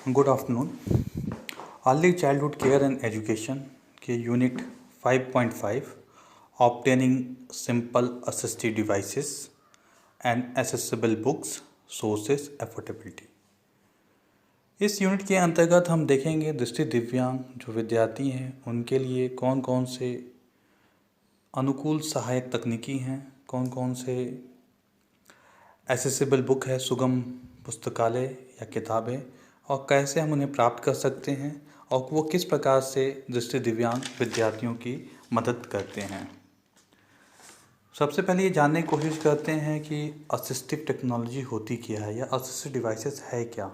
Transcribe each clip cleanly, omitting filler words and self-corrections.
Good afternoon. Early childhood care and education के unit 5.5 obtaining simple assistive devices and accessible books sources affordability. इस unit के अंतर्गत हम देखेंगे दृष्टि दिव्यांग जो विद्यार्थी हैं उनके लिए कौन कौन से अनुकूल सहायक तकनीकी हैं, कौन कौन से एक्सेसिबल बुक है, सुगम पुस्तकालय या किताबें, और कैसे हम उन्हें प्राप्त कर सकते हैं और वो किस प्रकार से दृष्टि दिव्यांग विद्यार्थियों की मदद करते हैं। सबसे पहले ये जानने की कोशिश करते हैं कि असिस्टिव टेक्नोलॉजी होती क्या है या असिस्टिव डिवाइसेस है क्या।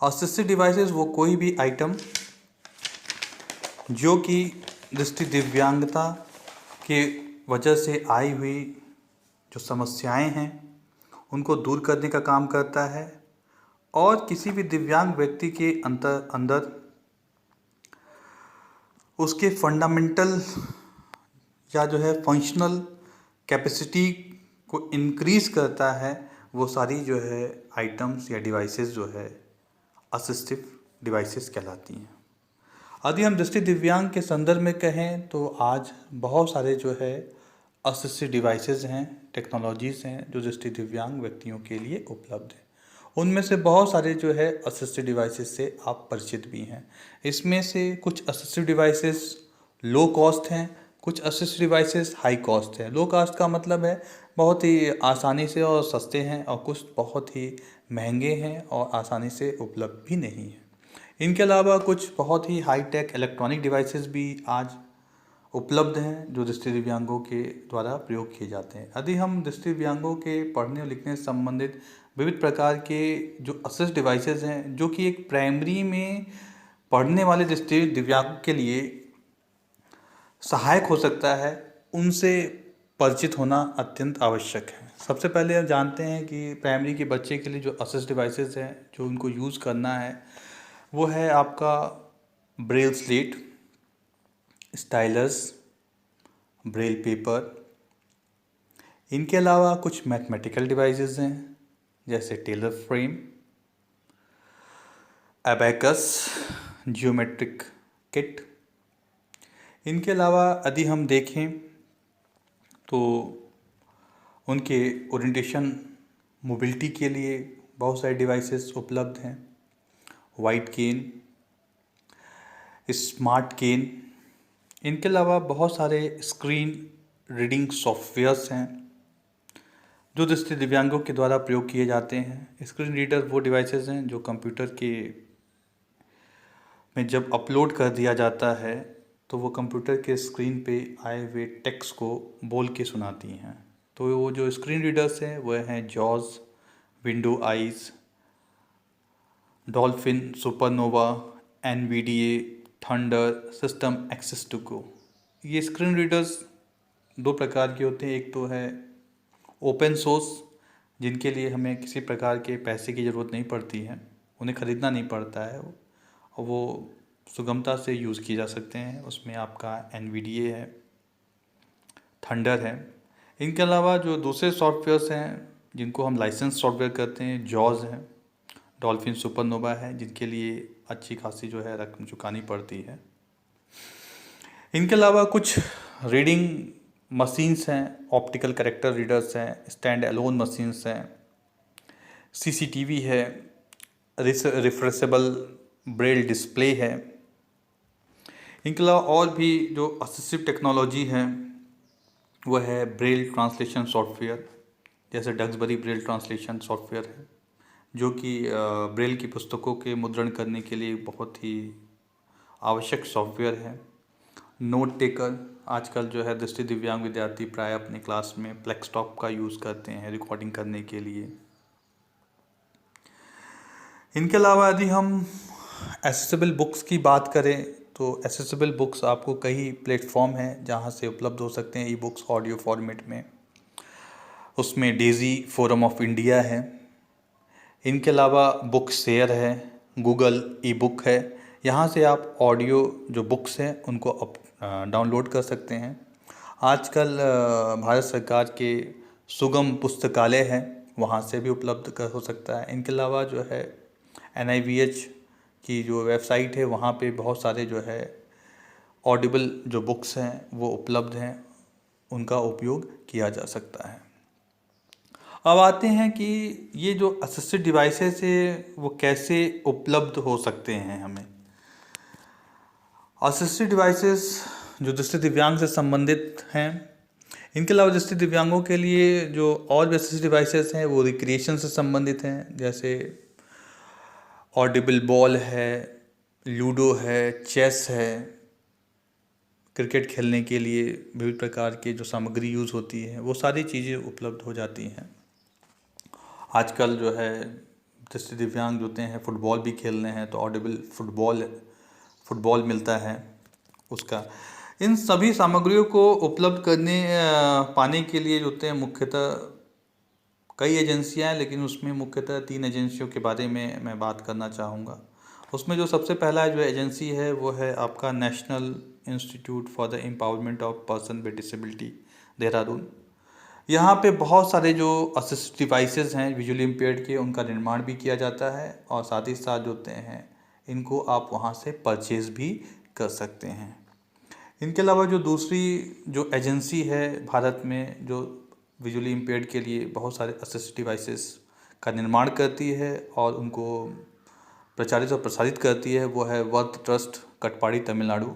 असिस्टिव डिवाइसेस वो कोई भी आइटम जो कि दृष्टि दिव्यांगता के वजह से आई हुई जो समस्याएं हैं उनको दूर करने का काम करता है और किसी भी दिव्यांग व्यक्ति के अंदर उसके फंडामेंटल या जो है फंक्शनल कैपेसिटी को इंक्रीज़ करता है। वो सारी जो है आइटम्स या डिवाइसेस जो है असिस्टिव डिवाइसेस कहलाती हैं। यदि हम दृष्टि दिव्यांग के संदर्भ में कहें तो आज बहुत सारे जो है असिस्टिव डिवाइसेस हैं, टेक्नोलॉजीज़ हैं जो दृष्टि दिव्यांग व्यक्तियों के लिए उपलब्ध हैं। उनमें से बहुत सारे जो है असिस्टिव डिवाइसेस से आप परिचित भी हैं। इसमें से कुछ असिस्टिव डिवाइसेस लो कॉस्ट हैं, कुछ असिस्टिव डिवाइसेस हाई कॉस्ट हैं। लो कॉस्ट का मतलब है बहुत ही आसानी से और सस्ते हैं, और कुछ बहुत ही महंगे हैं और आसानी से उपलब्ध भी नहीं हैं। इनके अलावा कुछ बहुत ही हाई टेक इलेक्ट्रॉनिक डिवाइसेस भी आज उपलब्ध हैं जो दृष्टि दिव्यांगों के द्वारा प्रयोग किए जाते हैं। यदि हम दृष्टि दिव्यांगों के पढ़ने और लिखने से संबंधित विविध प्रकार के जो असिस्ट डिवाइसेस हैं जो कि एक प्राइमरी में पढ़ने वाले दृष्टि दिव्यांग के लिए सहायक हो सकता है, उनसे परिचित होना अत्यंत आवश्यक है। सबसे पहले हम जानते हैं कि प्राइमरी के बच्चे के लिए जो असिस्ट डिवाइसेस हैं जो उनको यूज़ करना है वो है आपका Braille slate, stylus, Braille paper. इनके अलावा कुछ मैथमेटिकल डिवाइसेस हैं जैसे Taylor frame, abacus, geometric kit. इनके अलावा यदि हम देखें तो उनके ओरिएंटेशन मोबिलिटी के लिए बहुत सारे डिवाइसेस उपलब्ध हैं। वाइट केन, स्मार्ट केन। इनके अलावा बहुत सारे स्क्रीन रीडिंग सॉफ्टवेयर्स हैं जो दृष्टि दिव्यांगों के द्वारा प्रयोग किए जाते हैं। स्क्रीन रीडर वो डिवाइसेस हैं जो कंप्यूटर के में जब अपलोड कर दिया जाता है तो वो कंप्यूटर के स्क्रीन पे आए हुए टेक्स्ट को बोल के सुनाती हैं। तो वो जो स्क्रीन रीडर्स हैं वो हैं जॉज, Window Eyes, Dolphin, SuperNova, NVDA, Thunder, System Access To Go. ये स्क्रीन रीडर्स दो प्रकार के होते हैं। एक तो है ओपन सोर्स जिनके लिए हमें किसी प्रकार के पैसे की ज़रूरत नहीं पड़ती है, उन्हें ख़रीदना नहीं पड़ता है और वो सुगमता से यूज़ किए जा सकते हैं। उसमें आपका एनवीडीए है, थंडर है। इनके अलावा जो दूसरे सॉफ्टवेयर्स हैं जिनको हम लाइसेंस सॉफ्टवेयर कहते हैं, जॉज है, डॉल्फिन, सुपरनोवा है, जिनके लिए अच्छी खासी जो है रकम चुकानी पड़ती है। इनके अलावा कुछ रीडिंग मशीन्स हैं, ऑप्टिकल कैरेक्टर रीडर्स हैं, स्टैंड अलोन मशीन्स हैं, सीसीटीवी है, रिफ्रेशेबल ब्रेल डिस्प्ले है। इनके अलावा और भी जो असिस्टिव टेक्नोलॉजी है वह है ब्रेल ट्रांसलेशन सॉफ्टवेयर, जैसे डक्सबरी ब्रेल ट्रांसलेशन सॉफ्टवेयर है जो कि ब्रेल की पुस्तकों के मुद्रण करने के लिए बहुत ही आवश्यक सॉफ्टवेयर है। नोट टेकर, आजकल जो है दृष्टि दिव्यांग विद्यार्थी प्राय अपने क्लास में प्लेक्सटॉप का यूज़ करते हैं रिकॉर्डिंग करने के लिए। इनके अलावा यदि हम एक्सेसिबल बुक्स की बात करें तो एक्सेसिबल बुक्स आपको कई प्लेटफॉर्म हैं जहां से उपलब्ध हो सकते हैं ई बुक्स ऑडियो फॉर्मेट में। उसमें डेजी फोरम ऑफ इंडिया है। इनके अलावा बुक शेयर है, गूगल ई बुक है। यहाँ से आप ऑडियो जो बुक्स हैं उनको डाउनलोड कर सकते हैं। आजकल भारत सरकार के सुगम पुस्तकालय हैं, वहाँ से भी उपलब्ध हो सकता है। इनके अलावा जो है NIVH की जो वेबसाइट है वहाँ पे बहुत सारे जो है ऑडिबल जो बुक्स हैं वो उपलब्ध हैं, उनका उपयोग किया जा सकता है। अब आते हैं कि ये जो असिस्टेड डिवाइसेस है वो कैसे उपलब्ध हो सकते हैं हमें। असिस्टेड डिवाइसेस जो दृष्टि दिव्यांग से संबंधित हैं, इनके अलावा दृष्टि दिव्यांगों के लिए जो और भी असिस्टेड डिवाइसेस हैं वो रिक्रिएशन से संबंधित हैं, जैसे ऑडिबल बॉल है, लूडो है, चेस है। क्रिकेट खेलने के लिए विभिन्न प्रकार की जो सामग्री यूज़ होती है वो सारी चीज़ें उपलब्ध हो जाती हैं। आजकल जो है दृष्टि दिव्यांग होते हैं फुटबॉल भी खेल रहे हैं तो ऑडिबल फुटबॉल मिलता है उसका। इन सभी सामग्रियों को उपलब्ध पाने के लिए जो होते हैं मुख्यतः कई एजेंसियां हैं, लेकिन उसमें मुख्यतः 3 एजेंसियों के बारे में मैं बात करना चाहूँगा। उसमें जो सबसे पहला जो एजेंसी है वो है आपका national institute for the empowerment of person with disability, Dehradun. यहाँ पे बहुत सारे जो असिस्ट डिवाइसेस हैं विजुअली इम्पेयर्ड के, उनका निर्माण भी किया जाता है और साथ ही साथ जो होते हैं इनको आप वहाँ से परचेज़ भी कर सकते हैं। इनके अलावा जो दूसरी जो एजेंसी है भारत में जो विजुअली इम्पेयर्ड के लिए बहुत सारे असिस्ट डिवाइसेस का निर्माण करती है और उनको प्रचारित और प्रसारित करती है वो है वर्थ ट्रस्ट, कटपाड़ी, तमिलनाडु।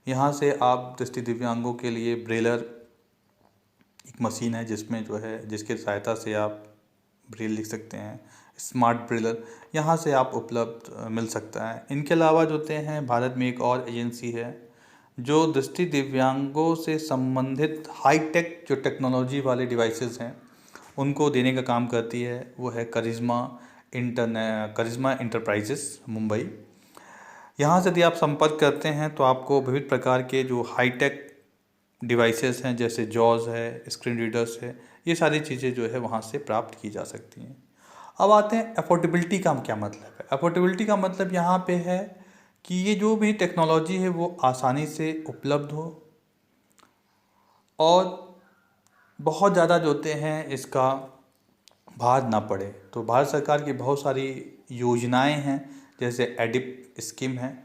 यहाँ से आप दृष्टि दिव्यांगों के लिए ब्रेलर एक मशीन है जिसमें जो है जिसकी सहायता से आप ब्रेल लिख सकते हैं, स्मार्ट ब्रेलर यहाँ से आप उपलब्ध मिल सकता है। इनके अलावा जो होते हैं भारत में एक और एजेंसी है जो दृष्टि दिव्यांगों से संबंधित हाईटेक जो टेक्नोलॉजी वाले डिवाइसेस हैं उनको देने का काम करती है, वो है करिश्मा इंटरप्राइजेस, मुंबई। यहाँ से यदि आप संपर्क करते हैं तो आपको विविध प्रकार के जो हाईटेक डिवाइसेस हैं जैसे जॉज है, स्क्रीन रीडर्स है, ये सारी चीज़ें जो है वहाँ से प्राप्त की जा सकती हैं। अब आते हैं अफोर्डेबिलिटी का क्या मतलब है। अफोर्डेबिलिटी का मतलब यहाँ पे है कि ये जो भी टेक्नोलॉजी है वो आसानी से उपलब्ध हो और बहुत ज़्यादा जो होते हैं इसका भार ना पड़े। तो भारत सरकार की बहुत सारी योजनाएं हैं जैसे एडिप स्कीम है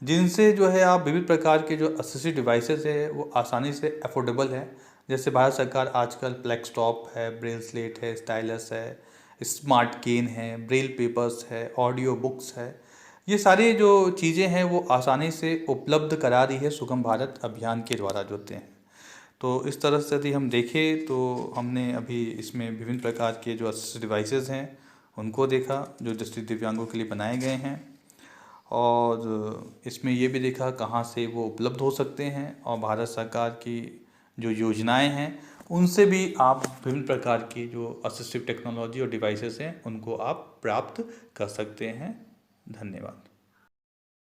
जिनसे जो है आप विविध प्रकार के जो असिस्टेड डिवाइसेस है वो आसानी से अफोर्डेबल है। जैसे भारत सरकार आजकल फ्लेक्सटॉप है, ब्रेल स्लेट है, स्टाइलस है, स्मार्ट केन है, ब्रेल पेपर्स है, ऑडियो बुक्स है, ये सारी जो चीज़ें हैं वो आसानी से उपलब्ध करा रही है सुगम भारत अभियान के द्वारा जो होते हैं। तो इस तरह से यदि हम देखें तो हमने अभी इसमें विभिन्न प्रकार के जो असिस्टेड डिवाइसेस हैं उनको देखा जो दृष्टि दिव्यांगों के लिए बनाए गए हैं और इसमें ये भी देखा कहाँ से वो उपलब्ध हो सकते हैं और भारत सरकार की जो योजनाएं हैं उनसे भी आप विभिन्न प्रकार की जो असिस्टिव टेक्नोलॉजी और डिवाइसेस हैं उनको आप प्राप्त कर सकते हैं। धन्यवाद।